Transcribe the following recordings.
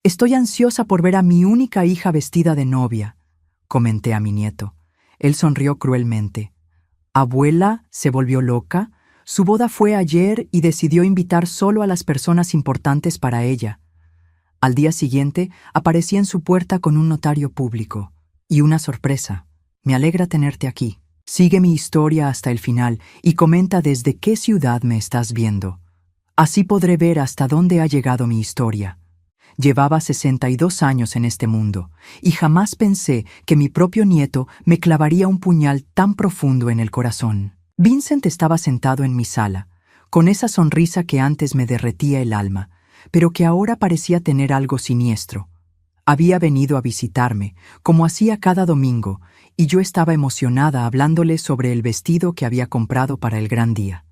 Estoy ansiosa por ver a mi única hija vestida de novia, comenté a mi nieto. Él sonrió cruelmente. Abuela se volvió loca. Su boda fue ayer y decidió invitar solo a las personas importantes para ella. Al día siguiente, aparecí en su puerta con un notario público. Y una sorpresa. Me alegra tenerte aquí. Sigue mi historia hasta el final y comenta desde qué ciudad me estás viendo. Así podré ver hasta dónde ha llegado mi historia. Llevaba 62 años en este mundo, y jamás pensé que mi propio nieto me clavaría un puñal tan profundo en el corazón. Vincent estaba sentado en mi sala, con esa sonrisa que antes me derretía el alma, pero que ahora parecía tener algo siniestro. Había venido a visitarme, como hacía cada domingo, y yo estaba emocionada hablándole sobre el vestido que había comprado para el gran día.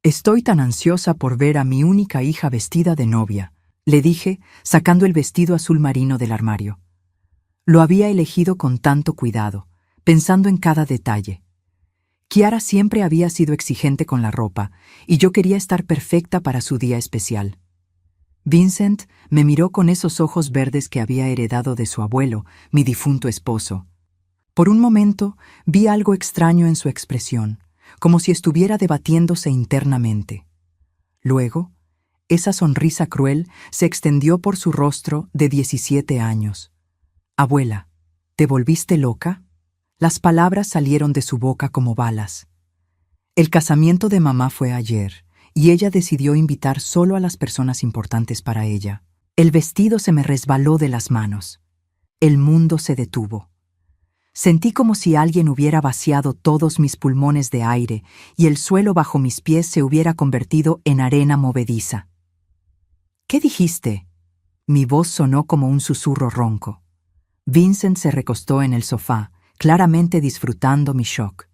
«Estoy tan ansiosa por ver a mi única hija vestida de novia», le dije, sacando el vestido azul marino del armario. Lo había elegido con tanto cuidado, pensando en cada detalle. Kiara siempre había sido exigente con la ropa, y yo quería estar perfecta para su día especial. Vincent me miró con esos ojos verdes que había heredado de su abuelo, mi difunto esposo. Por un momento vi algo extraño en su expresión, como si estuviera debatiéndose internamente. Luego, esa sonrisa cruel se extendió por su rostro de 17 años. «Abuela, ¿te volviste loca?» Las palabras salieron de su boca como balas. El casamiento de mamá fue ayer, y ella decidió invitar solo a las personas importantes para ella. El vestido se me resbaló de las manos. El mundo se detuvo. Sentí como si alguien hubiera vaciado todos mis pulmones de aire y el suelo bajo mis pies se hubiera convertido en arena movediza. «¿Qué dijiste?» Mi voz sonó como un susurro ronco. Vincent se recostó en el sofá, claramente disfrutando mi shock.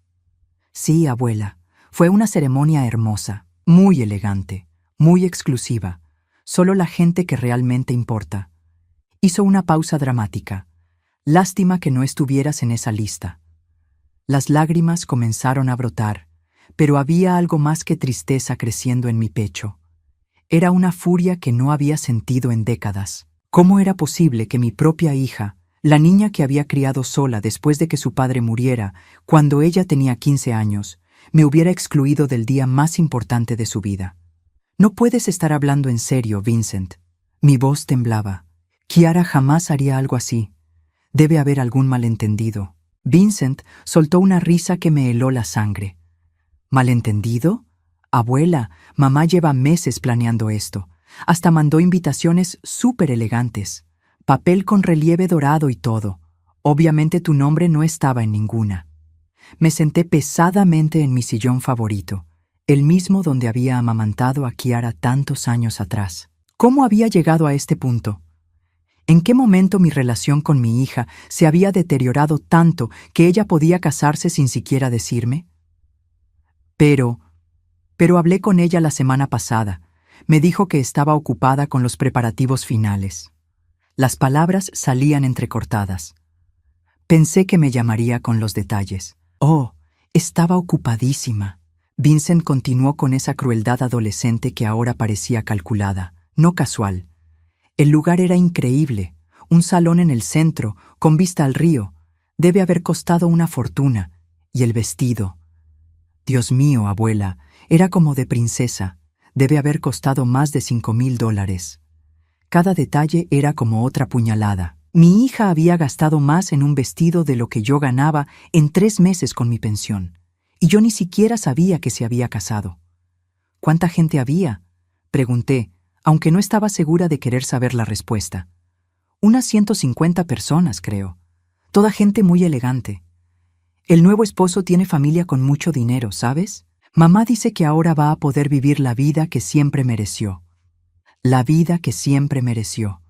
«Sí, abuela, fue una ceremonia hermosa, muy elegante, muy exclusiva. Solo la gente que realmente importa». Hizo una pausa dramática. «Lástima que no estuvieras en esa lista». Las lágrimas comenzaron a brotar, pero había algo más que tristeza creciendo en mi pecho. Era una furia que no había sentido en décadas. ¿Cómo era posible que mi propia hija, la niña que había criado sola después de que su padre muriera, cuando ella tenía 15 años, me hubiera excluido del día más importante de su vida? «No puedes estar hablando en serio, Vincent». Mi voz temblaba. «Kiara jamás haría algo así. Debe haber algún malentendido». Vincent soltó una risa que me heló la sangre. «¿Malentendido? Abuela, mamá lleva meses planeando esto. Hasta mandó invitaciones súper elegantes. Papel con relieve dorado y todo. Obviamente tu nombre no estaba en ninguna». Me senté pesadamente en mi sillón favorito, el mismo donde había amamantado a Kiara tantos años atrás. ¿Cómo había llegado a este punto? ¿En qué momento mi relación con mi hija se había deteriorado tanto que ella podía casarse sin siquiera decirme? Pero hablé con ella la semana pasada. Me dijo que estaba ocupada con los preparativos finales. Las palabras salían entrecortadas. Pensé que me llamaría con los detalles. «Oh, estaba ocupadísima». Vincent continuó con esa crueldad adolescente que ahora parecía calculada, no casual. El lugar era increíble, un salón en el centro, con vista al río. Debe haber costado una fortuna. Y el vestido. Dios mío, abuela, era como de princesa. Debe haber costado más de $5,000. Cada detalle era como otra puñalada. Mi hija había gastado más en un vestido de lo que yo ganaba en 3 meses con mi pensión. Y yo ni siquiera sabía que se había casado. «¿Cuánta gente había?», pregunté, aunque no estaba segura de querer saber la respuesta. «Unas 150 personas, creo. Toda gente muy elegante. El nuevo esposo tiene familia con mucho dinero, ¿sabes? Mamá dice que ahora va a poder vivir la vida que siempre mereció. La vida que siempre mereció.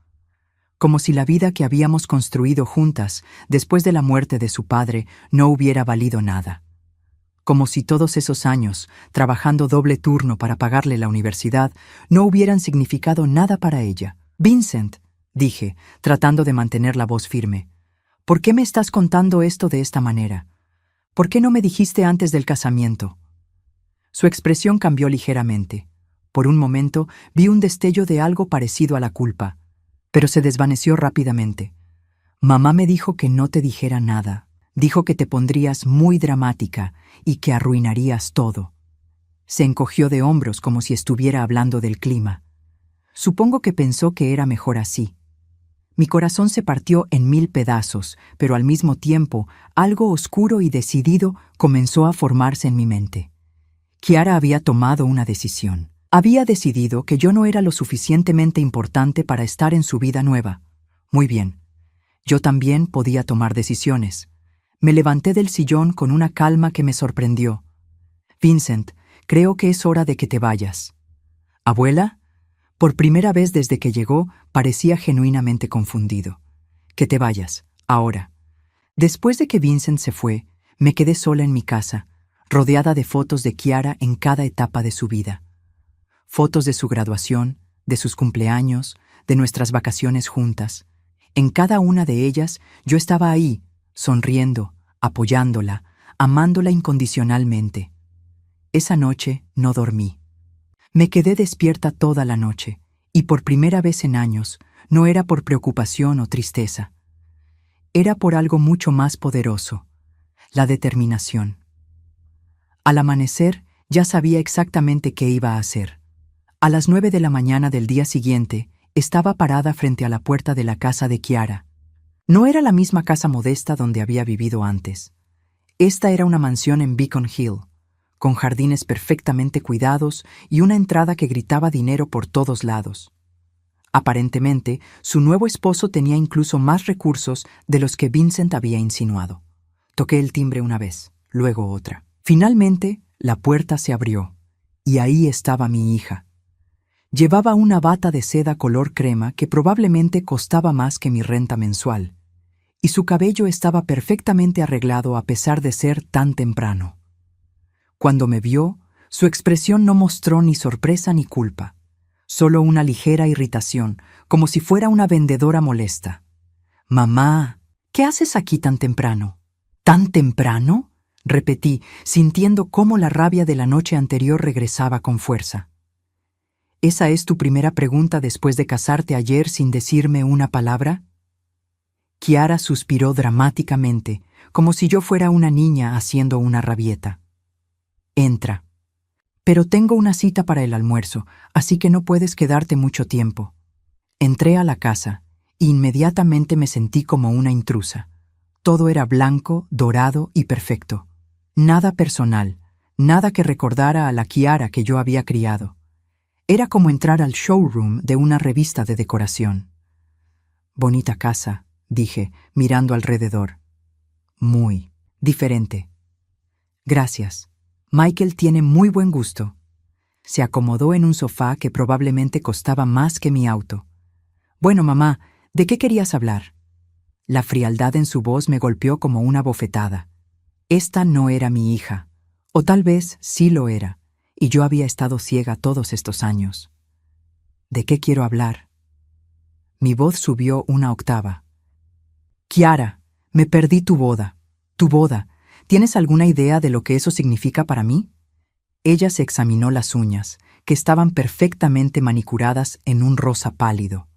Como si la vida que habíamos construido juntas después de la muerte de su padre no hubiera valido nada. Como si todos esos años, trabajando doble turno para pagarle la universidad, no hubieran significado nada para ella. «Vincent», dije, tratando de mantener la voz firme, «¿por qué me estás contando esto de esta manera? ¿Por qué no me dijiste antes del casamiento?» Su expresión cambió ligeramente. Por un momento vi un destello de algo parecido a la culpa. pero se desvaneció rápidamente. Mamá me dijo que no te dijera nada. Dijo que te pondrías muy dramática y que arruinarías todo. Se encogió de hombros como si estuviera hablando del clima. Supongo que pensó que era mejor así. Mi corazón se partió en 1000 pedazos, pero al mismo tiempo, algo oscuro y decidido comenzó a formarse en mi mente. Kiara había tomado una decisión. Había decidido que yo no era lo suficientemente importante para estar en su vida nueva. Muy bien. Yo también podía tomar decisiones. Me levanté del sillón con una calma que me sorprendió. Vincent, creo que es hora de que te vayas. ¿Abuela? Por primera vez desde que llegó, parecía genuinamente confundido. Que te vayas, ahora. Después de que Vincent se fue, me quedé sola en mi casa, rodeada de fotos de Kiara en cada etapa de su vida. Fotos de su graduación, de sus cumpleaños, de nuestras vacaciones juntas. En cada una de ellas yo estaba ahí, sonriendo, apoyándola, amándola incondicionalmente. Esa noche no dormí. Me quedé despierta toda la noche, y por primera vez en años, no era por preocupación o tristeza. Era por algo mucho más poderoso, la determinación. Al amanecer, ya sabía exactamente qué iba a hacer. A las 9 de la mañana del día siguiente, estaba parada frente a la puerta de la casa de Kiara. No era la misma casa modesta donde había vivido antes. Esta era una mansión en Beacon Hill, con jardines perfectamente cuidados y una entrada que gritaba dinero por todos lados. Aparentemente, su nuevo esposo tenía incluso más recursos de los que Vincent había insinuado. Toqué el timbre una vez, luego otra. Finalmente, la puerta se abrió, y ahí estaba mi hija. Llevaba una bata de seda color crema que probablemente costaba más que mi renta mensual, y su cabello estaba perfectamente arreglado a pesar de ser tan temprano. Cuando me vio, su expresión no mostró ni sorpresa ni culpa, solo una ligera irritación, como si fuera una vendedora molesta. «Mamá, ¿qué haces aquí tan temprano?» «¿Tan temprano?», repetí, sintiendo cómo la rabia de la noche anterior regresaba con fuerza. «¿Esa es tu primera pregunta después de casarte ayer sin decirme una palabra?» Kiara suspiró dramáticamente, como si yo fuera una niña haciendo una rabieta. «Entra. Pero tengo una cita para el almuerzo, así que no puedes quedarte mucho tiempo». Entré a la casa, e inmediatamente me sentí como una intrusa. Todo era blanco, dorado y perfecto. Nada personal, nada que recordara a la Kiara que yo había criado. Era como entrar al showroom de una revista de decoración. «Bonita casa», dije, mirando alrededor. «Muy diferente». «Gracias. Michael tiene muy buen gusto». Se acomodó en un sofá que probablemente costaba más que mi auto. «Bueno, mamá, ¿de qué querías hablar?» La frialdad en su voz me golpeó como una bofetada. Esta no era mi hija, o tal vez sí lo era, y yo había estado ciega todos estos años. ¿De qué quiero hablar? Mi voz subió una octava. «Kiara, me perdí tu boda. Tu boda. ¿Tienes alguna idea de lo que eso significa para mí?» Ella se examinó las uñas, que estaban perfectamente manicuradas en un rosa pálido.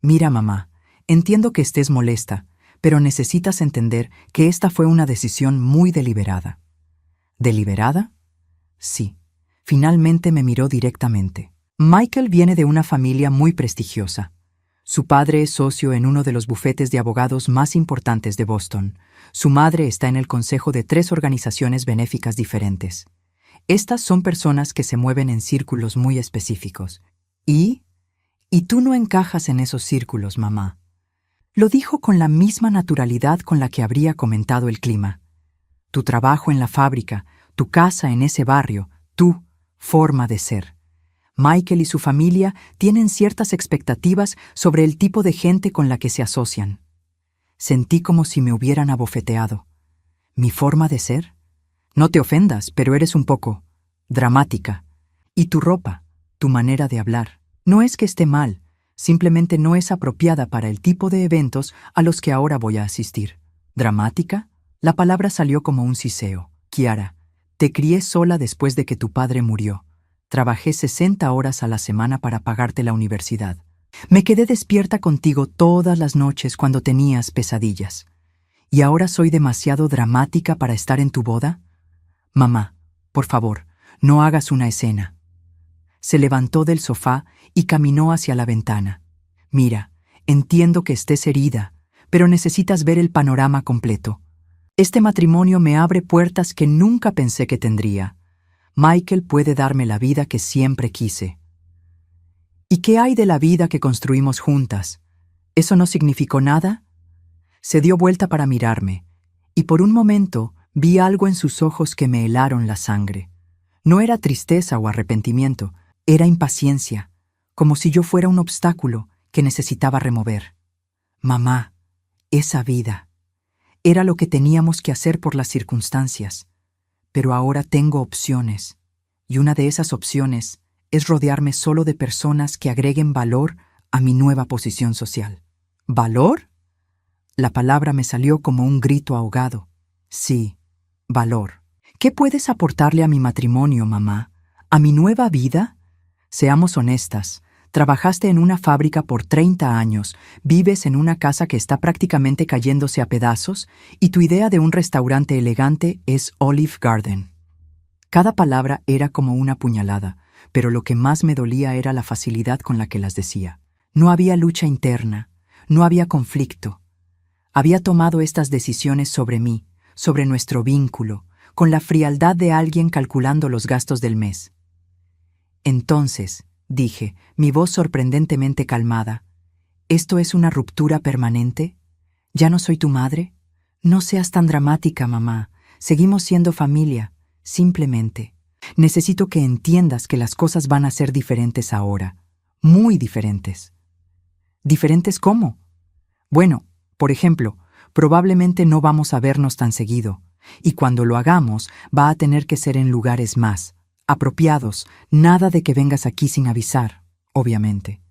«Mira, mamá, entiendo que estés molesta, pero necesitas entender que esta fue una decisión muy deliberada». ¿Deliberada? Sí. Finalmente me miró directamente. Michael viene de una familia muy prestigiosa. Su padre es socio en uno de los bufetes de abogados más importantes de Boston. Su madre está en el consejo de 3 organizaciones benéficas diferentes. Estas son personas que se mueven en círculos muy específicos. Y tú no encajas en esos círculos, mamá. Lo dijo con la misma naturalidad con la que habría comentado el clima. Tu trabajo en la fábrica, tu casa en ese barrio, tu forma de ser. Michael y su familia tienen ciertas expectativas sobre el tipo de gente con la que se asocian. Sentí como si me hubieran abofeteado. ¿Mi forma de ser? No te ofendas, pero eres un poco dramática. Y tu ropa, tu manera de hablar, no es que esté mal, simplemente no es apropiada para el tipo de eventos a los que ahora voy a asistir. ¿Dramática? La palabra salió como un siseo. Kiara, te crié sola después de que tu padre murió. Trabajé 60 horas a la semana para pagarte la universidad. Me quedé despierta contigo todas las noches cuando tenías pesadillas. ¿Y ahora soy demasiado dramática para estar en tu boda? Mamá, por favor, no hagas una escena. Se levantó del sofá y caminó hacia la ventana. Mira, entiendo que estés herida, pero necesitas ver el panorama completo. Este matrimonio me abre puertas que nunca pensé que tendría. Michael puede darme la vida que siempre quise. ¿Y qué hay de la vida que construimos juntas? ¿Eso no significó nada? Se dio vuelta para mirarme, y por un momento vi algo en sus ojos que me helaron la sangre. No era tristeza o arrepentimiento, era impaciencia, como si yo fuera un obstáculo que necesitaba remover. Mamá, esa vida. Era lo que teníamos que hacer por las circunstancias, pero ahora tengo opciones, y una de esas opciones es rodearme solo de personas que agreguen valor a mi nueva posición social. ¿Valor? La palabra me salió como un grito ahogado. Sí, valor. ¿Qué puedes aportarle a mi matrimonio, mamá? ¿A mi nueva vida? Seamos honestas. Trabajaste en una fábrica por 30 años, vives en una casa que está prácticamente cayéndose a pedazos y tu idea de un restaurante elegante es Olive Garden. Cada palabra era como una puñalada, pero lo que más me dolía era la facilidad con la que las decía. No había lucha interna, no había conflicto. Había tomado estas decisiones sobre mí, sobre nuestro vínculo, con la frialdad de alguien calculando los gastos del mes. Entonces, dije, mi voz sorprendentemente calmada, ¿esto es una ruptura permanente? ¿Ya no soy tu madre? No seas tan dramática, mamá. Seguimos siendo familia, simplemente. Necesito que entiendas que las cosas van a ser diferentes ahora, muy diferentes. ¿Diferentes cómo? Bueno, por ejemplo, probablemente no vamos a vernos tan seguido, y cuando lo hagamos va a tener que ser en lugares más apropiados, nada de que vengas aquí sin avisar, obviamente.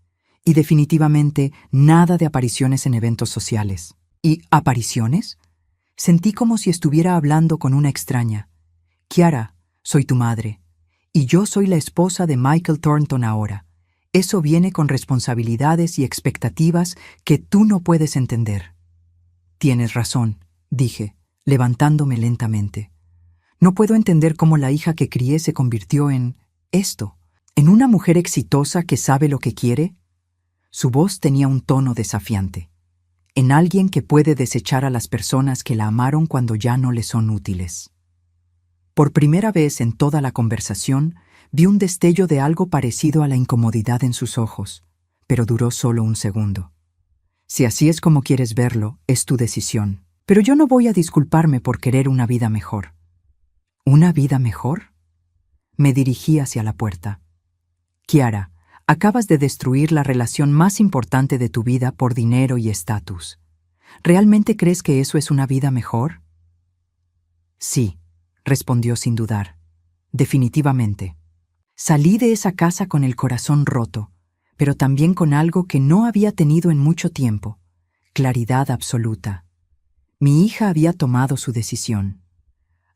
Y definitivamente nada de apariciones en eventos sociales. ¿Y apariciones? Sentí como si estuviera hablando con una extraña. Kiara, soy tu madre, y yo soy la esposa de Michael Thornton ahora. Eso viene con responsabilidades y expectativas que tú no puedes entender. Tienes razón, dije, levantándome lentamente. No puedo entender cómo la hija que crié se convirtió en esto, en una mujer exitosa que sabe lo que quiere. Su voz tenía un tono desafiante, en alguien que puede desechar a las personas que la amaron cuando ya no le son útiles. Por primera vez en toda la conversación, vi un destello de algo parecido a la incomodidad en sus ojos, pero duró solo un segundo. Si así es como quieres verlo, es tu decisión, pero yo no voy a disculparme por querer una vida mejor. ¿Una vida mejor? Me dirigí hacia la puerta. Kiara, acabas de destruir la relación más importante de tu vida por dinero y estatus. ¿Realmente crees que eso es una vida mejor? Sí, respondió sin dudar. Definitivamente. Salí de esa casa con el corazón roto, pero también con algo que no había tenido en mucho tiempo: claridad absoluta. Mi hija había tomado su decisión.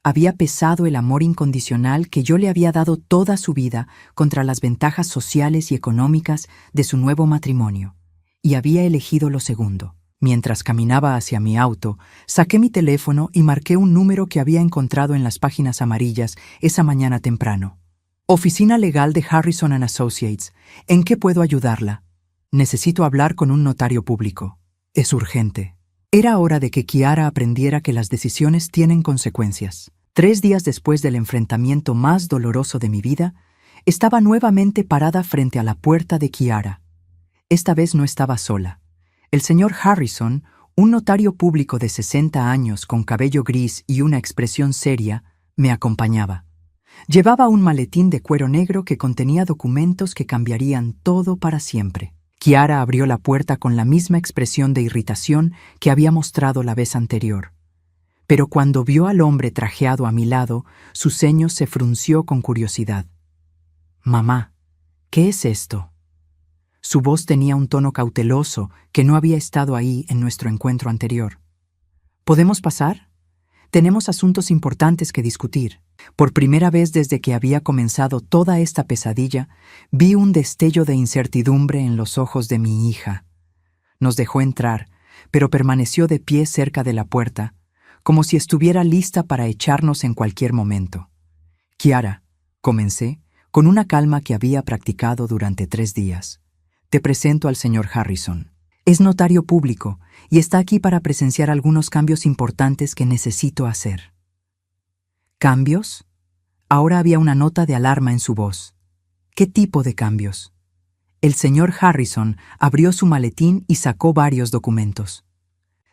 Había pesado el amor incondicional que yo le había dado toda su vida contra las ventajas sociales y económicas de su nuevo matrimonio, y había elegido lo segundo. Mientras caminaba hacia mi auto, saqué mi teléfono y marqué un número que había encontrado en las páginas amarillas esa mañana temprano. Oficina Legal de Harrison & Associates. ¿En qué puedo ayudarla? Necesito hablar con un notario público. Es urgente. Era hora de que Kiara aprendiera que las decisiones tienen consecuencias. 3 días después del enfrentamiento más doloroso de mi vida, estaba nuevamente parada frente a la puerta de Kiara. Esta vez no estaba sola. El señor Harrison, un notario público de 60 años con cabello gris y una expresión seria, me acompañaba. Llevaba un maletín de cuero negro que contenía documentos que cambiarían todo para siempre. Kiara abrió la puerta con la misma expresión de irritación que había mostrado la vez anterior. Pero cuando vio al hombre trajeado a mi lado, su ceño se frunció con curiosidad. «Mamá, ¿qué es esto?» Su voz tenía un tono cauteloso que no había estado ahí en nuestro encuentro anterior. «¿Podemos pasar? Tenemos asuntos importantes que discutir». Por primera vez desde que había comenzado toda esta pesadilla, vi un destello de incertidumbre en los ojos de mi hija. Nos dejó entrar, pero permaneció de pie cerca de la puerta, como si estuviera lista para echarnos en cualquier momento. Kiara, comencé, con una calma que había practicado durante 3 días. Te presento al señor Harrison. Es notario público y está aquí para presenciar algunos cambios importantes que necesito hacer. ¿Cambios? Ahora había una nota de alarma en su voz. ¿Qué tipo de cambios? El señor Harrison abrió su maletín y sacó varios documentos.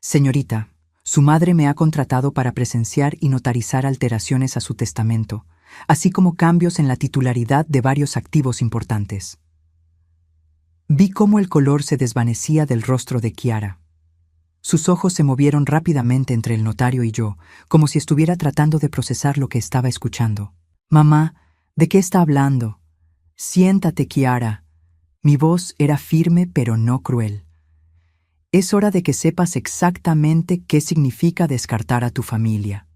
Señorita, su madre me ha contratado para presenciar y notarizar alteraciones a su testamento, así como cambios en la titularidad de varios activos importantes. Vi cómo el color se desvanecía del rostro de Kiara. Sus ojos se movieron rápidamente entre el notario y yo, como si estuviera tratando de procesar lo que estaba escuchando. «Mamá, ¿de qué está hablando? Siéntate, Kiara». Mi voz era firme pero no cruel. «Es hora de que sepas exactamente qué significa descartar a tu familia».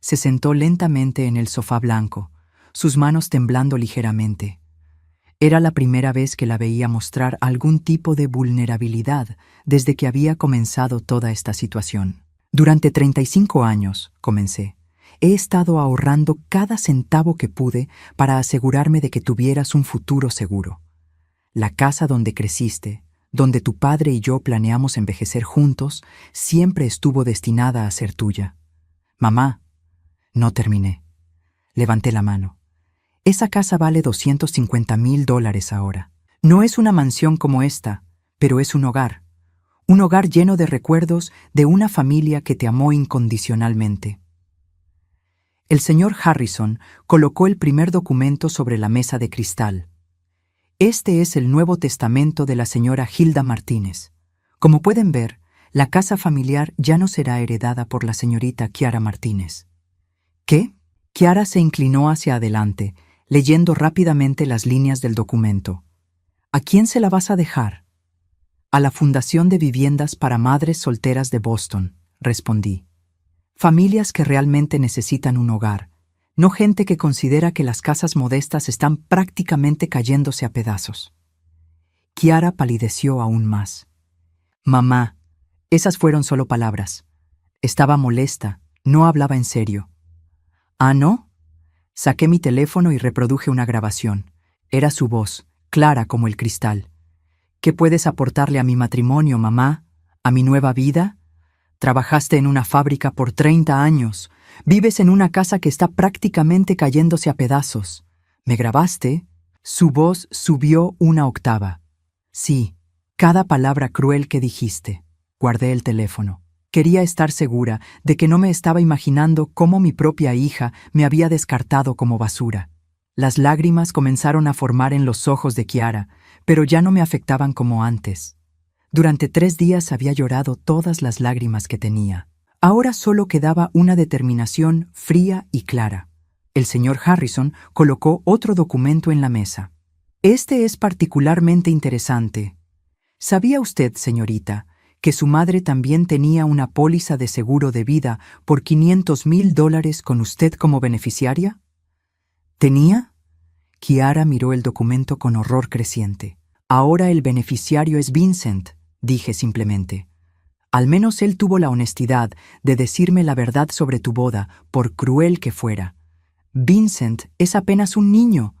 Se sentó lentamente en el sofá blanco, sus manos temblando ligeramente. Era la primera vez que la veía mostrar algún tipo de vulnerabilidad desde que había comenzado toda esta situación. Durante 35 años, comencé, he estado ahorrando cada centavo que pude para asegurarme de que tuvieras un futuro seguro. La casa donde creciste, donde tu padre y yo planeamos envejecer juntos, siempre estuvo destinada a ser tuya. Mamá, no terminé. Levanté la mano. Esa casa vale $250,000 ahora. No es una mansión como esta, pero es un hogar lleno de recuerdos de una familia que te amó incondicionalmente. El señor Harrison colocó el primer documento sobre la mesa de cristal. Este es el Nuevo Testamento de la señora Hilda Martínez. Como pueden ver, la casa familiar ya no será heredada por la señorita Kiara Martínez. ¿Qué? Kiara se inclinó hacia adelante, leyendo rápidamente las líneas del documento. ¿A quién se la vas a dejar? A la Fundación de Viviendas para Madres Solteras de Boston, respondí. Familias que realmente necesitan un hogar, no gente que considera que las casas modestas están prácticamente cayéndose a pedazos. Kiara palideció aún más. Mamá, esas fueron solo palabras. Estaba molesta, no hablaba en serio. ¿Ah, no? Saqué mi teléfono y reproduje una grabación. Era su voz, clara como el cristal. ¿Qué puedes aportarle a mi matrimonio, mamá? ¿A mi nueva vida? Trabajaste en una fábrica por 30 años. Vives en una casa que está prácticamente cayéndose a pedazos. ¿Me grabaste? Su voz subió una octava. Sí, cada palabra cruel que dijiste. Guardé el teléfono. Quería estar segura de que no me estaba imaginando cómo mi propia hija me había descartado como basura. Las lágrimas comenzaron a formar en los ojos de Kiara, pero ya no me afectaban como antes. Durante 3 días había llorado todas las lágrimas que tenía. Ahora solo quedaba una determinación fría y clara. El señor Harrison colocó otro documento en la mesa. Este es particularmente interesante. ¿Sabía usted, señorita, que su madre también tenía una póliza de seguro de vida por $500,000 con usted como beneficiaria? ¿Tenía? Kiara miró el documento con horror creciente. Ahora el beneficiario es Vincent, dije simplemente. Al menos él tuvo la honestidad de decirme la verdad sobre tu boda, por cruel que fuera. Vincent es apenas un niño.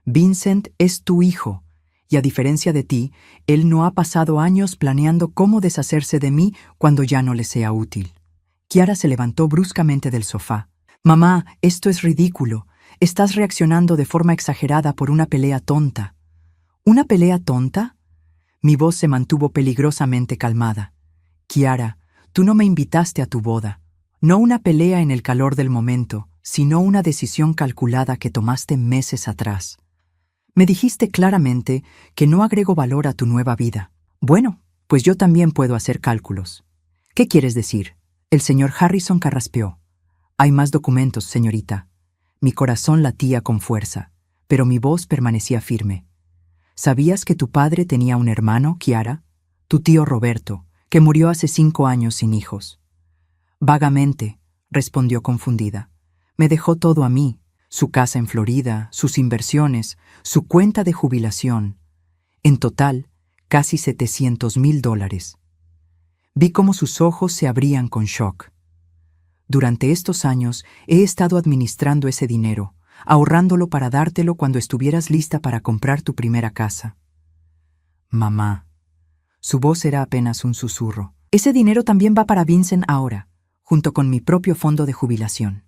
Vincent es tu hijo. Y a diferencia de ti, él no ha pasado años planeando cómo deshacerse de mí cuando ya no le sea útil. Kiara se levantó bruscamente del sofá. Mamá, esto es ridículo. Estás reaccionando de forma exagerada por una pelea tonta. ¿Una pelea tonta? Mi voz se mantuvo peligrosamente calmada. Kiara, tú no me invitaste a tu boda. No una pelea en el calor del momento, sino una decisión calculada que tomaste meses atrás. Me dijiste claramente que no agrego valor a tu nueva vida. Bueno, pues yo también puedo hacer cálculos. ¿Qué quieres decir? El señor Harrison carraspeó. Hay más documentos, señorita. Mi corazón latía con fuerza, pero mi voz permanecía firme. ¿Sabías que tu padre tenía un hermano, Kiara? Tu tío Roberto, que murió hace 5 años sin hijos. Vagamente, respondió confundida. Me dejó todo a mí, su casa en Florida, sus inversiones, su cuenta de jubilación. En total, casi $700,000. Vi cómo sus ojos se abrían con shock. Durante estos años he estado administrando ese dinero, ahorrándolo para dártelo cuando estuvieras lista para comprar tu primera casa. Mamá. Su voz era apenas un susurro. Ese dinero también va para Vincent ahora, junto con mi propio fondo de jubilación.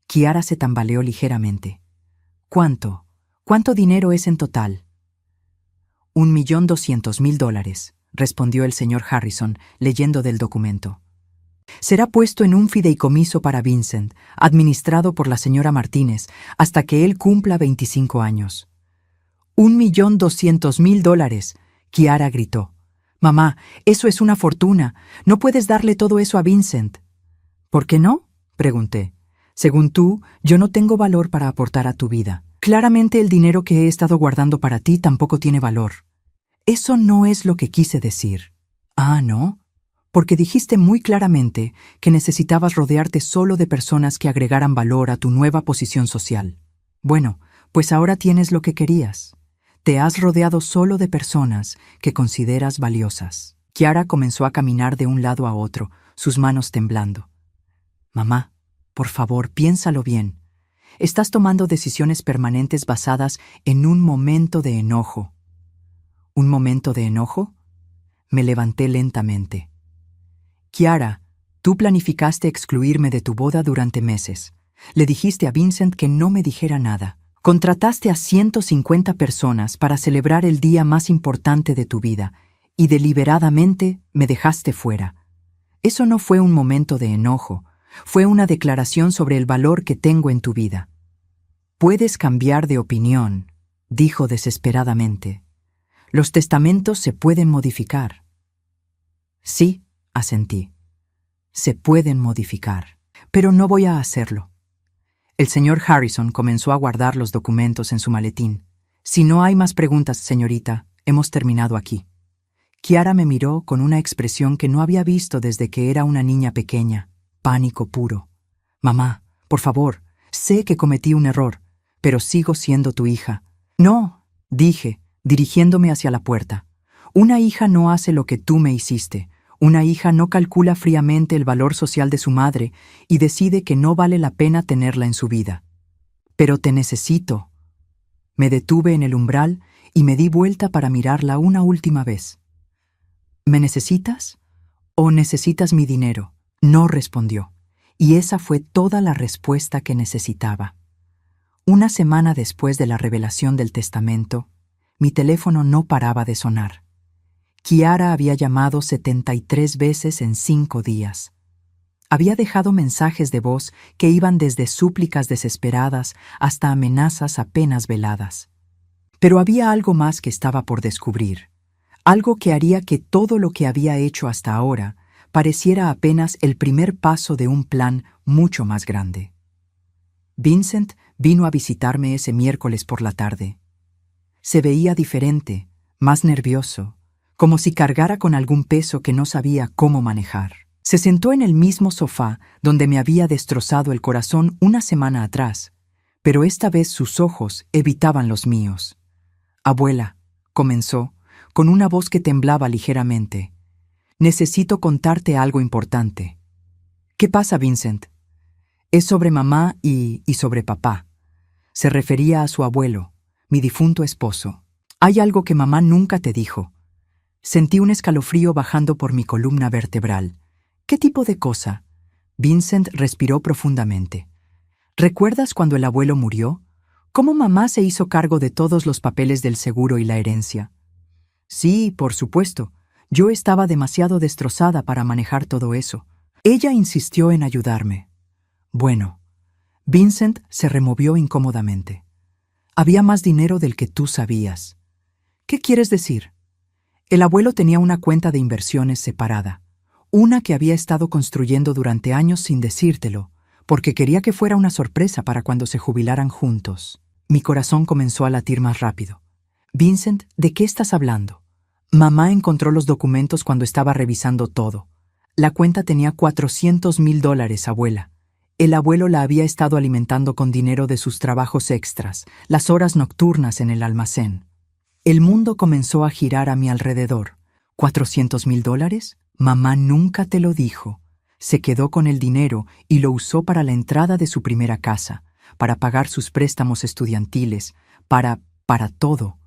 Kiara se tambaleó ligeramente. ¿Cuánto? ¿Cuánto dinero es en total? $1,200,000, respondió el señor Harrison, leyendo del documento. Será puesto en un fideicomiso para Vincent, administrado por la señora Martínez, hasta que él cumpla 25 años. $1,200,000, Kiara gritó. Mamá, eso es una fortuna. No puedes darle todo eso a Vincent. ¿Por qué no? Pregunté. Según tú, yo no tengo valor para aportar a tu vida. Claramente el dinero que he estado guardando para ti tampoco tiene valor. Eso no es lo que quise decir. Ah, ¿no? Porque dijiste muy claramente que necesitabas rodearte solo de personas que agregaran valor a tu nueva posición social. Bueno, pues ahora tienes lo que querías. Te has rodeado solo de personas que consideras valiosas. Kiara comenzó a caminar de un lado a otro, sus manos temblando. Mamá, por favor, piénsalo bien. Estás tomando decisiones permanentes basadas en un momento de enojo. ¿Un momento de enojo? Me levanté lentamente. Kiara, tú planificaste excluirme de tu boda durante meses. Le dijiste a Vincent que no me dijera nada. Contrataste a 150 personas para celebrar el día más importante de tu vida y deliberadamente me dejaste fuera. Eso no fue un momento de enojo, fue una declaración sobre el valor que tengo en tu vida. Puedes cambiar de opinión, dijo desesperadamente. Los testamentos se pueden modificar. Sí, asentí. Se pueden modificar, pero no voy a hacerlo. El señor Harrison comenzó a guardar los documentos en su maletín. Si no hay más preguntas, señorita, hemos terminado aquí. Kiara me miró con una expresión que no había visto desde que era una niña pequeña. Pánico puro. Mamá, por favor, sé que cometí un error, pero sigo siendo tu hija. No, dije, dirigiéndome hacia la puerta. Una hija no hace lo que tú me hiciste. Una hija no calcula fríamente el valor social de su madre y decide que no vale la pena tenerla en su vida. Pero te necesito. Me detuve en el umbral y me di vuelta para mirarla una última vez. ¿Me necesitas? ¿O necesitas mi dinero? No respondió, y esa fue toda la respuesta que necesitaba. Una semana después de la revelación del testamento, mi teléfono no paraba de sonar. Kiara había llamado 73 veces en 5 días. Había dejado mensajes de voz que iban desde súplicas desesperadas hasta amenazas apenas veladas. Pero había algo más que estaba por descubrir, algo que haría que todo lo que había hecho hasta ahora pareciera apenas el primer paso de un plan mucho más grande. Vincent vino a visitarme ese miércoles por la tarde. Se veía diferente, más nervioso, como si cargara con algún peso que no sabía cómo manejar. Se sentó en el mismo sofá donde me había destrozado el corazón una semana atrás, pero esta vez sus ojos evitaban los míos. Abuela, comenzó, con una voz que temblaba ligeramente. Necesito contarte algo importante. ¿Qué pasa, Vincent? Es sobre mamá y sobre papá. Se refería a su abuelo, mi difunto esposo. Hay algo que mamá nunca te dijo. Sentí un escalofrío bajando por mi columna vertebral. ¿Qué tipo de cosa? Vincent respiró profundamente. ¿Recuerdas cuando el abuelo murió? ¿Cómo mamá se hizo cargo de todos los papeles del seguro y la herencia? Sí, por supuesto. Yo estaba demasiado destrozada para manejar todo eso. Ella insistió en ayudarme. Bueno, Vincent se removió incómodamente. Había más dinero del que tú sabías. ¿Qué quieres decir? El abuelo tenía una cuenta de inversiones separada, una que había estado construyendo durante años sin decírtelo, porque quería que fuera una sorpresa para cuando se jubilaran juntos. Mi corazón comenzó a latir más rápido. Vincent, ¿de qué estás hablando? Mamá encontró los documentos cuando estaba revisando todo. La cuenta tenía $400,000, abuela. El abuelo la había estado alimentando con dinero de sus trabajos extras, las horas nocturnas en el almacén. El mundo comenzó a girar a mi alrededor. $400,000. Mamá nunca te lo dijo. Se quedó con el dinero y lo usó para la entrada de su primera casa, para pagar sus préstamos estudiantiles, para todo.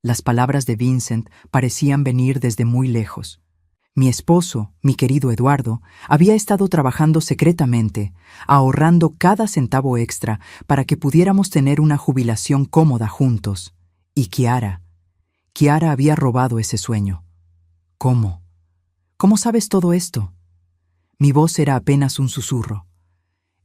Las palabras de Vincent parecían venir desde muy lejos. Mi esposo, mi querido Eduardo, había estado trabajando secretamente, ahorrando cada centavo extra para que pudiéramos tener una jubilación cómoda juntos. Y Kiara había robado ese sueño. ¿Cómo? ¿Cómo sabes todo esto? Mi voz era apenas un susurro.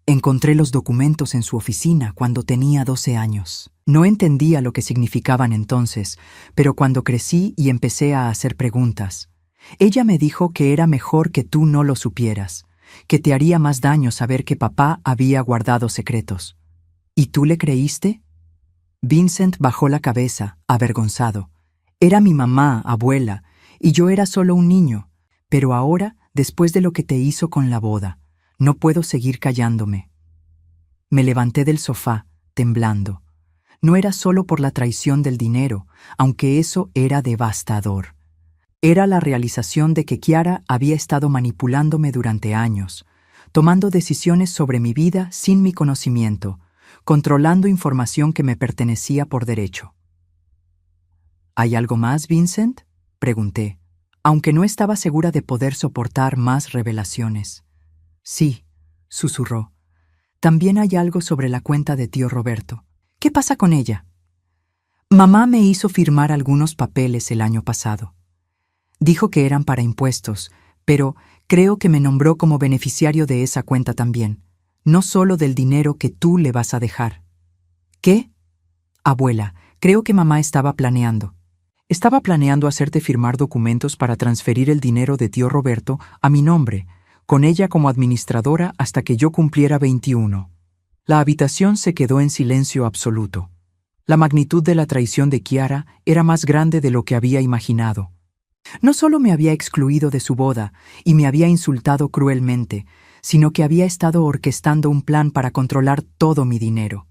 Encontré los documentos en su oficina cuando tenía 12 años. No entendía lo que significaban entonces, pero cuando crecí y empecé a hacer preguntas, ella me dijo que era mejor que tú no lo supieras, que te haría más daño saber que papá había guardado secretos. ¿Y tú le creíste? Vincent bajó la cabeza, avergonzado. Era mi mamá, abuela, y yo era solo un niño. Pero ahora, después de lo que te hizo con la boda, no puedo seguir callándome. Me levanté del sofá, temblando. No era solo por la traición del dinero, aunque eso era devastador. Era la realización de que Kiara había estado manipulándome durante años, tomando decisiones sobre mi vida sin mi conocimiento, controlando información que me pertenecía por derecho. ¿Hay algo más, Vincent?, pregunté, aunque no estaba segura de poder soportar más revelaciones. Sí, susurró. También hay algo sobre la cuenta de tío Roberto. ¿Qué pasa con ella? Mamá me hizo firmar algunos papeles el año pasado. Dijo que eran para impuestos, pero creo que me nombró como beneficiario de esa cuenta también, no solo del dinero que tú le vas a dejar. ¿Qué? Abuela, creo que mamá estaba planeando. Estaba planeando hacerte firmar documentos para transferir el dinero de tío Roberto a mi nombre, con ella como administradora hasta que yo cumpliera 21. La habitación se quedó en silencio absoluto. La magnitud de la traición de Kiara era más grande de lo que había imaginado. No solo me había excluido de su boda y me había insultado cruelmente, sino que había estado orquestando un plan para controlar todo mi dinero.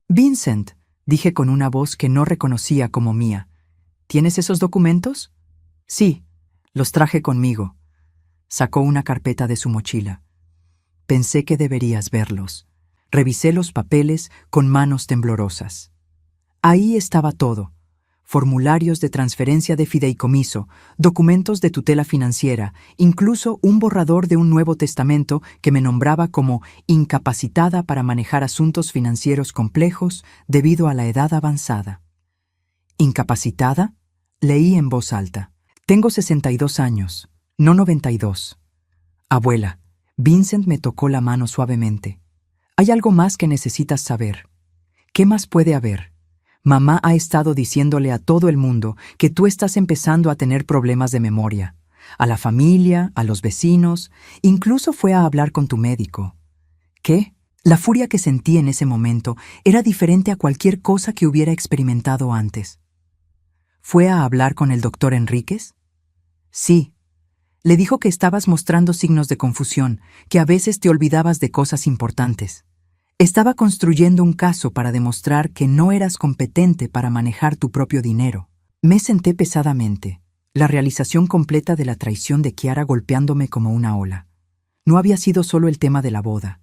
Vincent, dije con una voz que no reconocía como mía, ¿tienes esos documentos? Sí, los traje conmigo. Sacó una carpeta de su mochila. Pensé que deberías verlos. Revisé los papeles con manos temblorosas. Ahí estaba todo. Formularios de transferencia de fideicomiso, documentos de tutela financiera, incluso un borrador de un Nuevo Testamento que me nombraba como incapacitada para manejar asuntos financieros complejos debido a la edad avanzada. ¿Incapacitada? Leí en voz alta. Tengo 62 años, no 92. Abuela, Vincent me tocó la mano suavemente. Hay algo más que necesitas saber. ¿Qué más puede haber? Mamá ha estado diciéndole a todo el mundo que tú estás empezando a tener problemas de memoria. A la familia, a los vecinos, incluso fue a hablar con tu médico. ¿Qué? La furia que sentí en ese momento era diferente a cualquier cosa que hubiera experimentado antes. ¿Fue a hablar con el doctor Enríquez? Sí. Le dijo que estabas mostrando signos de confusión, que a veces te olvidabas de cosas importantes. Estaba construyendo un caso para demostrar que no eras competente para manejar tu propio dinero. Me senté pesadamente, la realización completa de la traición de Kiara golpeándome como una ola. No había sido solo el tema de la boda.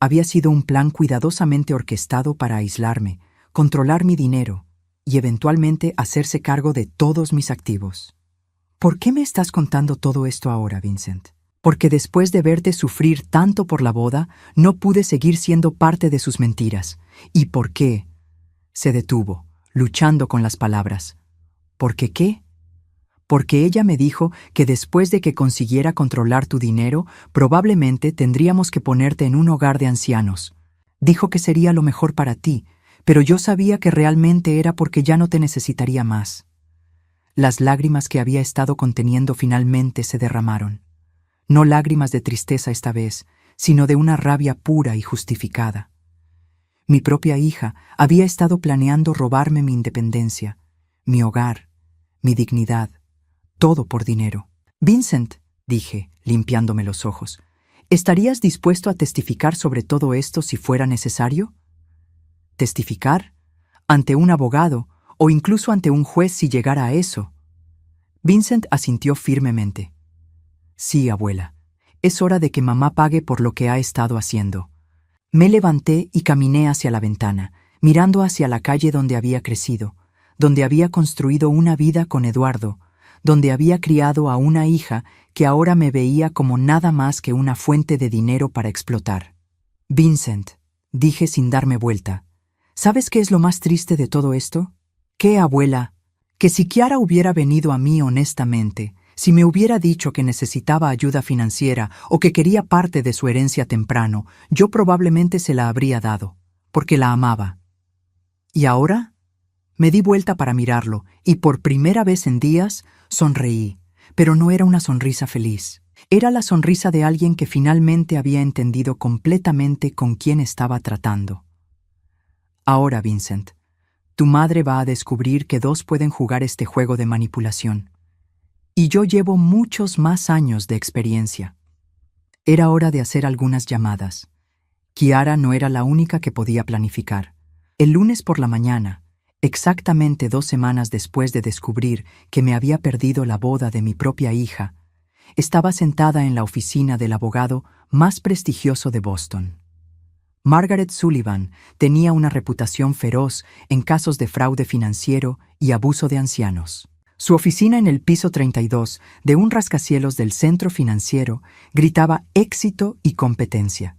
Había sido un plan cuidadosamente orquestado para aislarme, controlar mi dinero y eventualmente hacerse cargo de todos mis activos. ¿Por qué me estás contando todo esto ahora, Vincent? Porque después de verte sufrir tanto por la boda, no pude seguir siendo parte de sus mentiras. ¿Y por qué? Se detuvo, luchando con las palabras. ¿Por qué qué? Porque ella me dijo que después de que consiguiera controlar tu dinero, probablemente tendríamos que ponerte en un hogar de ancianos. Dijo que sería lo mejor para ti, pero yo sabía que realmente era porque ya no te necesitaría más. Las lágrimas que había estado conteniendo finalmente se derramaron. No lágrimas de tristeza esta vez, sino de una rabia pura y justificada. Mi propia hija había estado planeando robarme mi independencia, mi hogar, mi dignidad, todo por dinero. Vincent, dije, limpiándome los ojos, ¿Estarías dispuesto a testificar sobre todo esto si fuera necesario? ¿Testificar? ¿Ante un abogado o incluso ante un juez si llegara a eso? Vincent asintió firmemente. Sí, abuela. Es hora de que mamá pague por lo que ha estado haciendo. Me levanté y caminé hacia la ventana, mirando hacia la calle donde había crecido, donde había construido una vida con Eduardo, donde había criado a una hija que ahora me veía como nada más que una fuente de dinero para explotar. Vincent, dije sin darme vuelta, ¿sabes qué es lo más triste de todo esto? ¿Qué, abuela? Que si Kiara hubiera venido a mí honestamente, si me hubiera dicho que necesitaba ayuda financiera o que quería parte de su herencia temprano, yo probablemente se la habría dado, porque la amaba. ¿Y ahora? Me di vuelta para mirarlo, y por primera vez en días sonreí, pero no era una sonrisa feliz. Era la sonrisa de alguien que finalmente había entendido completamente con quién estaba tratando. Ahora, Vincent, tu madre va a descubrir que dos pueden jugar este juego de manipulación. Y yo llevo muchos más años de experiencia. Era hora de hacer algunas llamadas. Kiara no era la única que podía planificar. El lunes por la mañana, exactamente 2 semanas después de descubrir que me había perdido la boda de mi propia hija, estaba sentada en la oficina del abogado más prestigioso de Boston. Margaret Sullivan tenía una reputación feroz en casos de fraude financiero y abuso de ancianos. Su oficina en el piso 32 de un rascacielos del centro financiero gritaba éxito y competencia.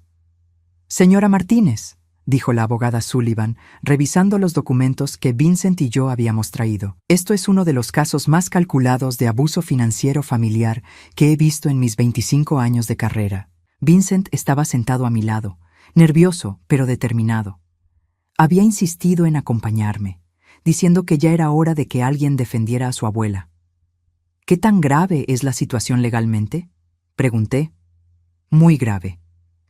«Señora Martínez», dijo la abogada Sullivan, revisando los documentos que Vincent y yo habíamos traído. «Esto es uno de los casos más calculados de abuso financiero familiar que he visto en mis 25 años de carrera». Vincent estaba sentado a mi lado, nervioso pero determinado. Había insistido en acompañarme, diciendo que ya era hora de que alguien defendiera a su abuela. «¿Qué tan grave es la situación legalmente?», pregunté. «Muy grave.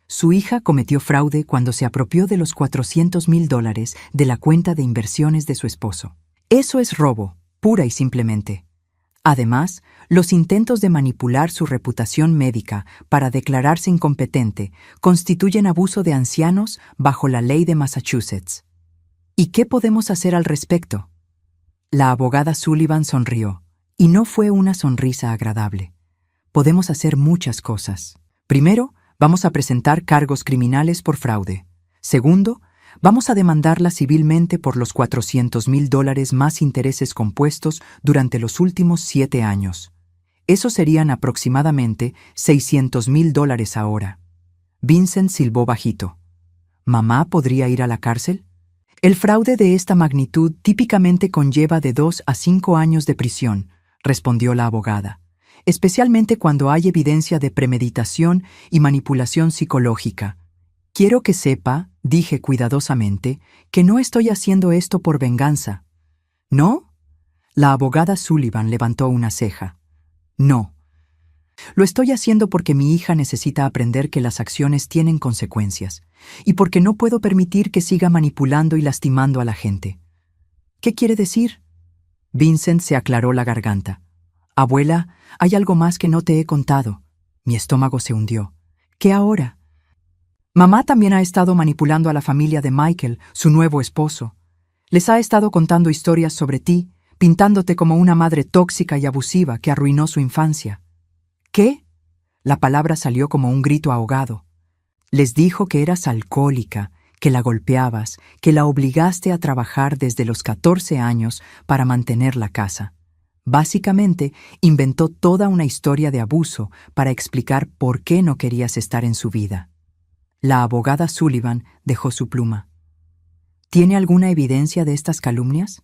Su hija cometió fraude cuando se apropió de los $400,000 de la cuenta de inversiones de su esposo. Eso es robo, pura y simplemente. Además, los intentos de manipular su reputación médica para declararse incompetente constituyen abuso de ancianos bajo la ley de Massachusetts. ¿Y qué podemos hacer al respecto?». La abogada Sullivan sonrió, y no fue una sonrisa agradable. «Podemos hacer muchas cosas. Primero, vamos a presentar cargos criminales por fraude. Segundo, vamos a demandarla civilmente por los $400,000 más intereses compuestos durante los últimos 7 años. Eso serían aproximadamente $600,000 ahora». Vincent silbó bajito. «¿Mamá podría ir a la cárcel?». «El fraude de esta magnitud típicamente conlleva de 2 a 5 años de prisión», respondió la abogada, «especialmente cuando hay evidencia de premeditación y manipulación psicológica. Quiero que sepa», dije cuidadosamente, «que no estoy haciendo esto por venganza». «¿No?». La abogada Sullivan levantó una ceja. «No. Lo estoy haciendo porque mi hija necesita aprender que las acciones tienen consecuencias, y porque no puedo permitir que siga manipulando y lastimando a la gente». «¿Qué quiere decir?». Vincent se aclaró la garganta. «Abuela, hay algo más que no te he contado». Mi estómago se hundió. «¿Qué ahora?». «Mamá también ha estado manipulando a la familia de Michael, su nuevo esposo. Les ha estado contando historias sobre ti, pintándote como una madre tóxica y abusiva que arruinó su infancia». «¿Qué?». La palabra salió como un grito ahogado. «Les dijo que eras alcohólica, que la golpeabas, que la obligaste a trabajar desde los 14 años para mantener la casa. Básicamente, inventó toda una historia de abuso para explicar por qué no querías estar en su vida». La abogada Sullivan dejó su pluma. «¿Tiene alguna evidencia de estas calumnias?».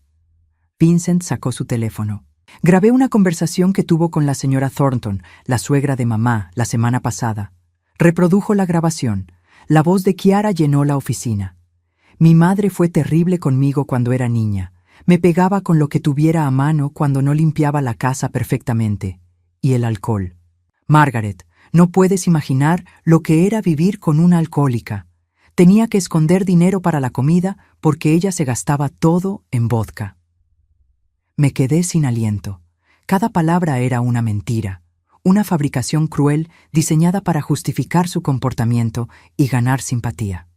Vincent sacó su teléfono. «Grabé una conversación que tuvo con la señora Thornton, la suegra de mamá, la semana pasada. Reprodujo la grabación. La voz de Kiara llenó la oficina. Mi madre fue terrible conmigo cuando era niña. Me pegaba con lo que tuviera a mano cuando no limpiaba la casa perfectamente. Y el alcohol. Margaret, no puedes imaginar lo que era vivir con una alcohólica. Tenía que esconder dinero para la comida porque ella se gastaba todo en vodka». Me quedé sin aliento. Cada palabra era una mentira, una fabricación cruel diseñada para justificar su comportamiento y ganar simpatía.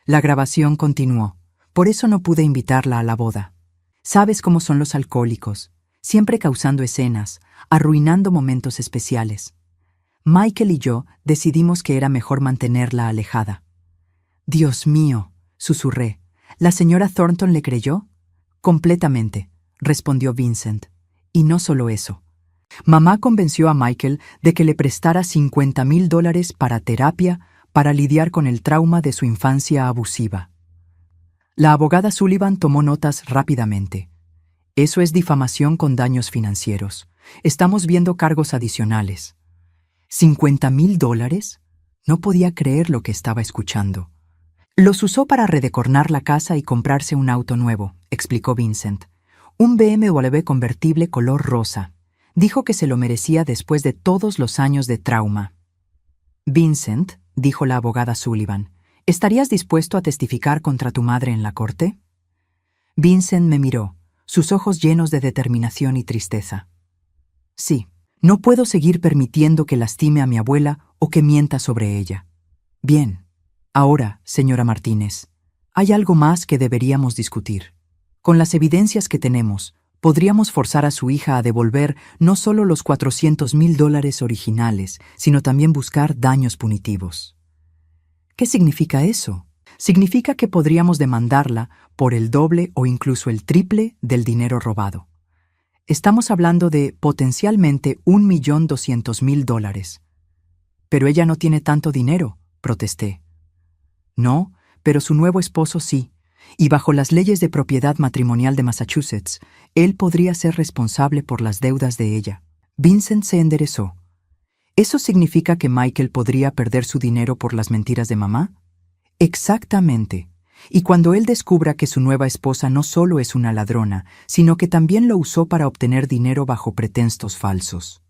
La grabación continuó. Por eso no pude invitarla a la boda. Sabes cómo son los alcohólicos, siempre causando escenas, arruinando momentos especiales. Michael y yo decidimos que era mejor mantenerla alejada. Dios mío, susurré. ¿La señora Thornton le creyó? Completamente, respondió Vincent. Y no solo eso. Mamá convenció a Michael de que le prestara $50,000 para terapia para lidiar con el trauma de su infancia abusiva. La abogada Sullivan tomó notas rápidamente. Eso es difamación con daños financieros. Estamos viendo cargos adicionales. ¿$50,000? No podía creer lo que estaba escuchando. Los usó para redecornar la casa y comprarse un auto nuevo, explicó Vincent. Un BMW convertible color rosa. Dijo que se lo merecía después de todos los años de trauma. Vincent, dijo la abogada Sullivan, ¿estarías dispuesto a testificar contra tu madre en la corte? Vincent me miró, sus ojos llenos de determinación y tristeza. Sí, no puedo seguir permitiendo que lastime a mi abuela o que mienta sobre ella. Bien. Ahora, señora Martínez, hay algo más que deberíamos discutir. Con las evidencias que tenemos, podríamos forzar a su hija a devolver no solo los $400,000 originales, sino también buscar daños punitivos. ¿Qué significa eso? Significa que podríamos demandarla por el doble o incluso el triple del dinero robado. Estamos hablando de potencialmente $1,200,000. Pero ella no tiene tanto dinero, protesté. No, pero su nuevo esposo sí, y bajo las leyes de propiedad matrimonial de Massachusetts, él podría ser responsable por las deudas de ella. Vincent se enderezó. ¿Eso significa que Michael podría perder su dinero por las mentiras de mamá? Exactamente. Y cuando él descubra que su nueva esposa no solo es una ladrona, sino que también lo usó para obtener dinero bajo pretextos falsos.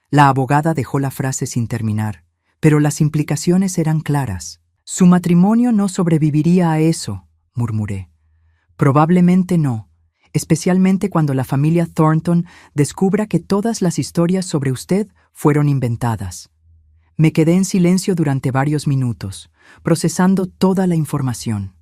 La abogada dejó la frase sin terminar, pero las implicaciones eran claras. Su matrimonio no sobreviviría a eso, murmuré. Probablemente no, especialmente cuando la familia Thornton descubra que todas las historias sobre usted fueron inventadas. Me quedé en silencio durante varios minutos, procesando toda la información.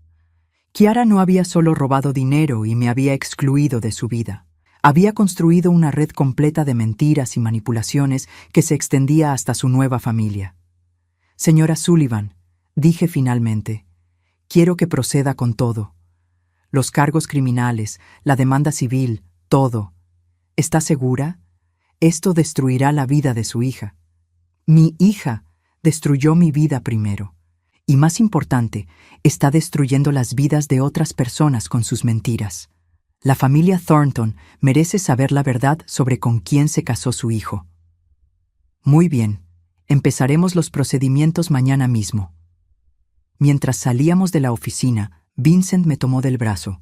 Kiara no había solo robado dinero y me había excluido de su vida. Había construido una red completa de mentiras y manipulaciones que se extendía hasta su nueva familia. Señora Sullivan, dije finalmente, quiero que proceda con todo. Los cargos criminales, la demanda civil, todo. ¿Está segura? Esto destruirá la vida de su hija. Mi hija destruyó mi vida primero. Y más importante, está destruyendo las vidas de otras personas con sus mentiras. La familia Thornton merece saber la verdad sobre con quién se casó su hijo. Muy bien, empezaremos los procedimientos mañana mismo. Mientras salíamos de la oficina, Vincent me tomó del brazo.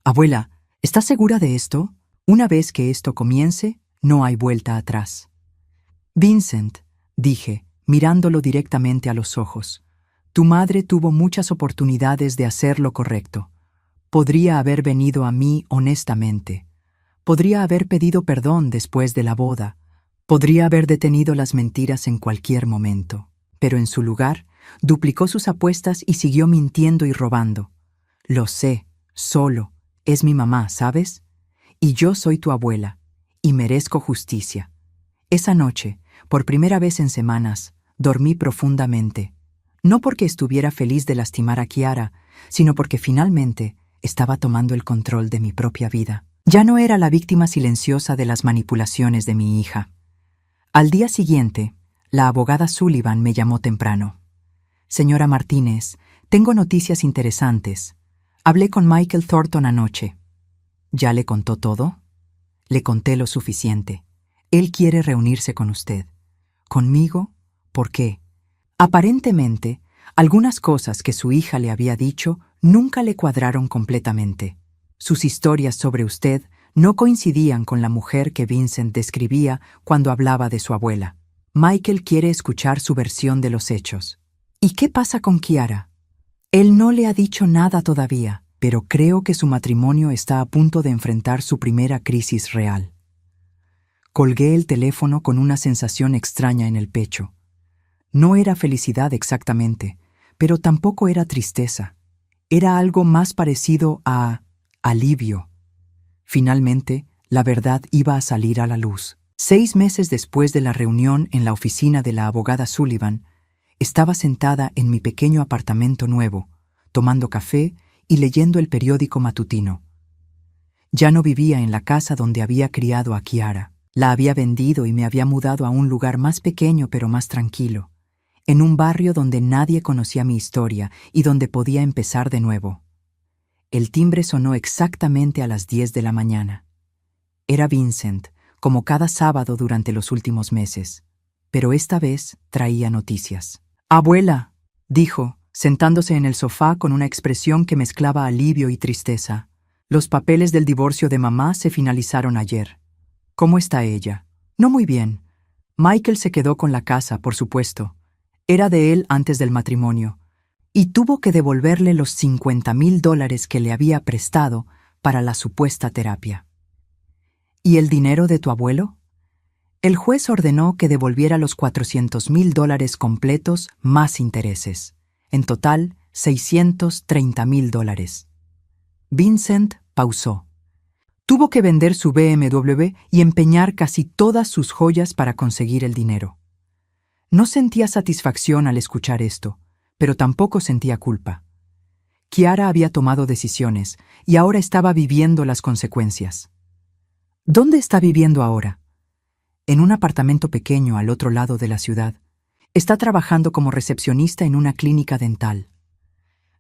Abuela, ¿estás segura de esto? Una vez que esto comience, no hay vuelta atrás. Vincent, dije, mirándolo directamente a los ojos, tu madre tuvo muchas oportunidades de hacer lo correcto. Podría haber venido a mí honestamente. Podría haber pedido perdón después de la boda. Podría haber detenido las mentiras en cualquier momento. Pero en su lugar, duplicó sus apuestas y siguió mintiendo y robando. Lo sé, solo. Es mi mamá, ¿sabes? Y yo soy tu abuela, y merezco justicia. Esa noche, por primera vez en semanas, dormí profundamente. No porque estuviera feliz de lastimar a Kiara, sino porque finalmente estaba tomando el control de mi propia vida. Ya no era la víctima silenciosa de las manipulaciones de mi hija. Al día siguiente, la abogada Sullivan me llamó temprano. Señora Martínez, tengo noticias interesantes. Hablé con Michael Thornton anoche. ¿Ya le contó todo? Le conté lo suficiente. Él quiere reunirse con usted. ¿Conmigo? ¿Por qué? Aparentemente, algunas cosas que su hija le había dicho nunca le cuadraron completamente. Sus historias sobre usted no coincidían con la mujer que Vincent describía cuando hablaba de su abuela. Michael quiere escuchar su versión de los hechos. ¿Y qué pasa con Kiara? Él no le ha dicho nada todavía, pero creo que su matrimonio está a punto de enfrentar su primera crisis real. Colgué el teléfono con una sensación extraña en el pecho. No era felicidad exactamente, pero tampoco era tristeza. Era algo más parecido a alivio. Finalmente, la verdad iba a salir a la luz. 6 meses después de la reunión en la oficina de la abogada Sullivan, estaba sentada en mi pequeño apartamento nuevo, tomando café y leyendo el periódico matutino. Ya no vivía en la casa donde había criado a Kiara. La había vendido y me había mudado a un lugar más pequeño pero más tranquilo, en un barrio donde nadie conocía mi historia y donde podía empezar de nuevo. El timbre sonó exactamente a las 10 de la mañana. Era Vincent, como cada sábado durante los últimos meses, pero esta vez traía noticias. «Abuela», dijo, sentándose en el sofá con una expresión que mezclaba alivio y tristeza. «Los papeles del divorcio de mamá se finalizaron ayer. ¿Cómo está ella?» «No muy bien. Michael se quedó con la casa, por supuesto. Era de él antes del matrimonio. Y tuvo que devolverle los $50,000 que le había prestado para la supuesta terapia». «¿Y el dinero de tu abuelo?» El juez ordenó que devolviera los $400,000 completos más intereses. En total, $630,000. Vincent pausó. Tuvo que vender su BMW y empeñar casi todas sus joyas para conseguir el dinero. No sentía satisfacción al escuchar esto, pero tampoco sentía culpa. Kiara había tomado decisiones y ahora estaba viviendo las consecuencias. ¿Dónde está viviendo ahora? En un apartamento pequeño al otro lado de la ciudad. Está trabajando como recepcionista en una clínica dental.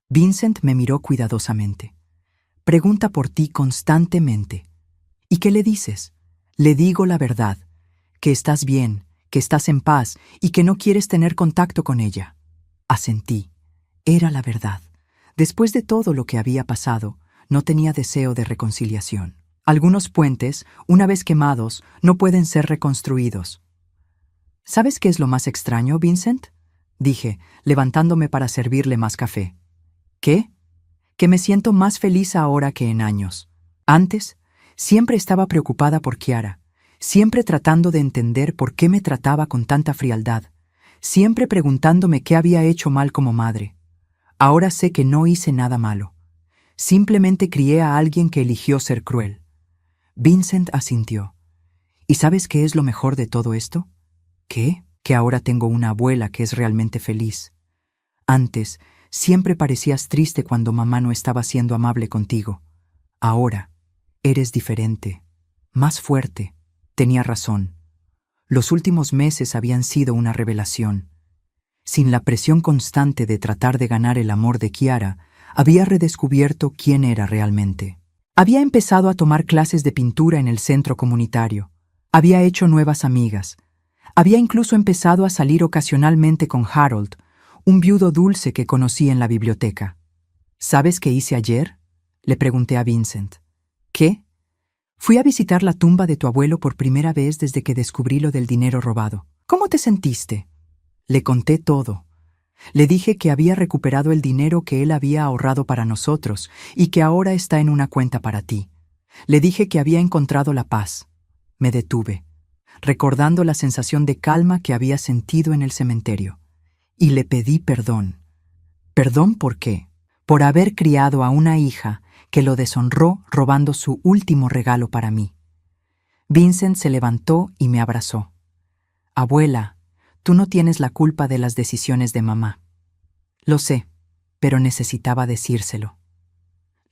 Vincent me miró cuidadosamente. Pregunta por ti constantemente. ¿Y qué le dices? Le digo la verdad, que estás bien, que estás en paz y que no quieres tener contacto con ella. Asentí. Era la verdad. Después de todo lo que había pasado, no tenía deseo de reconciliación. Algunos puentes, una vez quemados, no pueden ser reconstruidos. ¿Sabes qué es lo más extraño, Vincent?, dije, levantándome para servirle más café. ¿Qué? Que me siento más feliz ahora que en años. Antes, siempre estaba preocupada por Kiara, siempre tratando de entender por qué me trataba con tanta frialdad, siempre preguntándome qué había hecho mal como madre. Ahora sé que no hice nada malo. Simplemente crié a alguien que eligió ser cruel. Vincent asintió. ¿Y sabes qué es lo mejor de todo esto? ¿Qué? Que ahora tengo una abuela que es realmente feliz. Antes, siempre parecías triste cuando mamá no estaba siendo amable contigo. Ahora, eres diferente, más fuerte. Tenía razón. Los últimos meses habían sido una revelación. Sin la presión constante de tratar de ganar el amor de Kiara, había redescubierto quién era realmente. Había empezado a tomar clases de pintura en el centro comunitario. Había hecho nuevas amigas. Había incluso empezado a salir ocasionalmente con Harold, un viudo dulce que conocí en la biblioteca. ¿Sabes qué hice ayer?, le pregunté a Vincent. ¿Qué? Fui a visitar la tumba de tu abuelo por primera vez desde que descubrí lo del dinero robado. ¿Cómo te sentiste? Le conté todo. Le dije que había recuperado el dinero que él había ahorrado para nosotros y que ahora está en una cuenta para ti. Le dije que había encontrado la paz. Me detuve, recordando la sensación de calma que había sentido en el cementerio. Y le pedí perdón. ¿Perdón por qué? Por haber criado a una hija que lo deshonró robando su último regalo para mí. Vincent se levantó y me abrazó. Abuela, tú no tienes la culpa de las decisiones de mamá. Lo sé, pero necesitaba decírselo.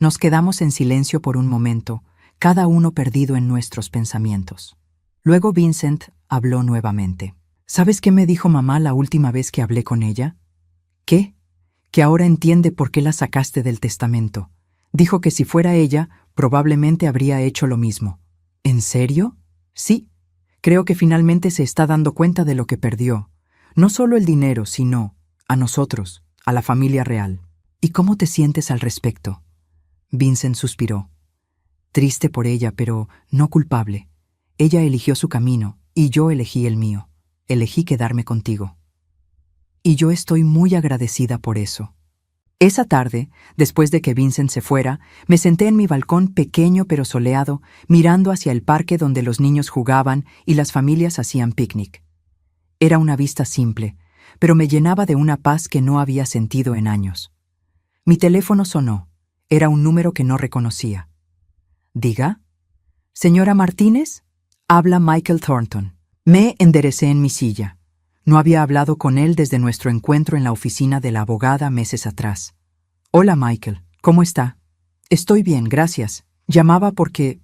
Nos quedamos en silencio por un momento, cada uno perdido en nuestros pensamientos. Luego Vincent habló nuevamente. ¿Sabes qué me dijo mamá la última vez que hablé con ella? ¿Qué? Que ahora entiende por qué la sacaste del testamento. Dijo que si fuera ella, probablemente habría hecho lo mismo. ¿En serio? Sí. Creo que finalmente se está dando cuenta de lo que perdió. No solo el dinero, sino a nosotros, a la familia real. ¿Y cómo te sientes al respecto? Vincent suspiró. Triste por ella, pero no culpable. Ella eligió su camino y yo elegí el mío. Elegí quedarme contigo. Y yo estoy muy agradecida por eso. Esa tarde, después de que Vincent se fuera, me senté en mi balcón pequeño pero soleado, mirando hacia el parque donde los niños jugaban y las familias hacían picnic. Era una vista simple, pero me llenaba de una paz que no había sentido en años. Mi teléfono sonó. Era un número que no reconocía. ¿Diga? ¿Señora Martínez? Habla Michael Thornton. Me enderecé en mi silla. No había hablado con él desde nuestro encuentro en la oficina de la abogada meses atrás. Hola, Michael. ¿Cómo está? Estoy bien, gracias. Llamaba porque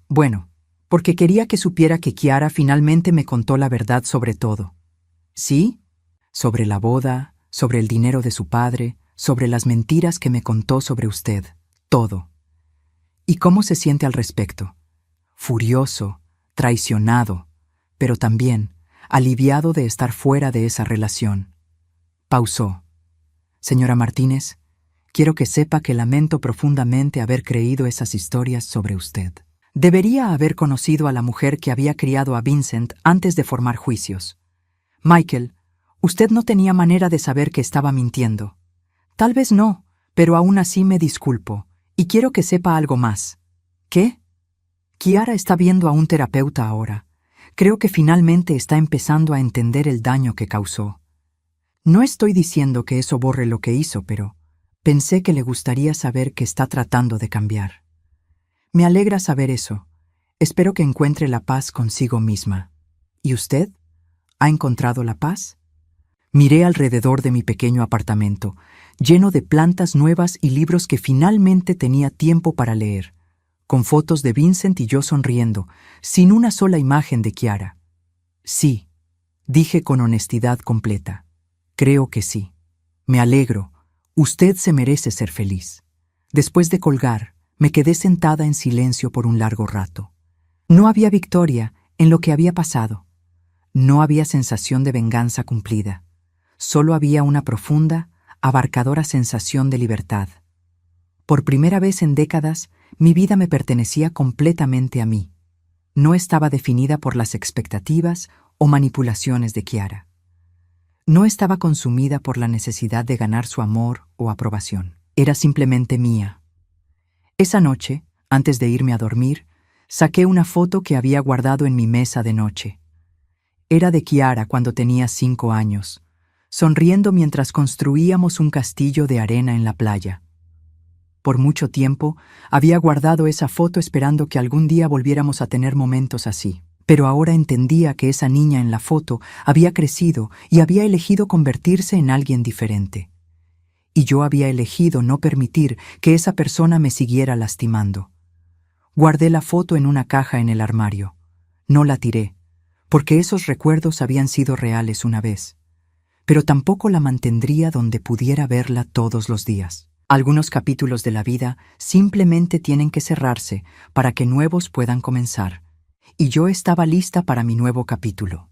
quería que supiera que Kiara finalmente me contó la verdad sobre todo. ¿Sí? Sobre la boda, sobre el dinero de su padre, sobre las mentiras que me contó sobre usted. Todo. ¿Y cómo se siente al respecto? Furioso, traicionado, pero también aliviado de estar fuera de esa relación. Pausó. Señora Martínez, quiero que sepa que lamento profundamente haber creído esas historias sobre usted. Debería haber conocido a la mujer que había criado a Vincent antes de formar juicios. Michael, usted no tenía manera de saber que estaba mintiendo. Tal vez no, pero aún así me disculpo, y quiero que sepa algo más. ¿Qué? Kiara está viendo a un terapeuta ahora. Creo que finalmente está empezando a entender el daño que causó. No estoy diciendo que eso borre lo que hizo, pero pensé que le gustaría saber que está tratando de cambiar. Me alegra saber eso. Espero que encuentre la paz consigo misma. ¿Y usted? ¿Ha encontrado la paz? Miré alrededor de mi pequeño apartamento, lleno de plantas nuevas y libros que finalmente tenía tiempo para leer, con fotos de Vincent y yo sonriendo, sin una sola imagen de Kiara. Sí, dije con honestidad completa. Creo que sí. Me alegro. Usted se merece ser feliz. Después de colgar, me quedé sentada en silencio por un largo rato. No había victoria en lo que había pasado. No había sensación de venganza cumplida. Solo había una profunda, abarcadora sensación de libertad. Por primera vez en décadas, mi vida me pertenecía completamente a mí. No estaba definida por las expectativas o manipulaciones de Kiara. No estaba consumida por la necesidad de ganar su amor o aprobación. Era simplemente mía. Esa noche, antes de irme a dormir, saqué una foto que había guardado en mi mesa de noche. Era de Kiara cuando tenía 5 años, sonriendo mientras construíamos un castillo de arena en la playa. Por mucho tiempo, había guardado esa foto esperando que algún día volviéramos a tener momentos así. Pero ahora entendía que esa niña en la foto había crecido y había elegido convertirse en alguien diferente. Y yo había elegido no permitir que esa persona me siguiera lastimando. Guardé la foto en una caja en el armario. No la tiré, porque esos recuerdos habían sido reales una vez. Pero tampoco la mantendría donde pudiera verla todos los días. Algunos capítulos de la vida simplemente tienen que cerrarse para que nuevos puedan comenzar. Y yo estaba lista para mi nuevo capítulo.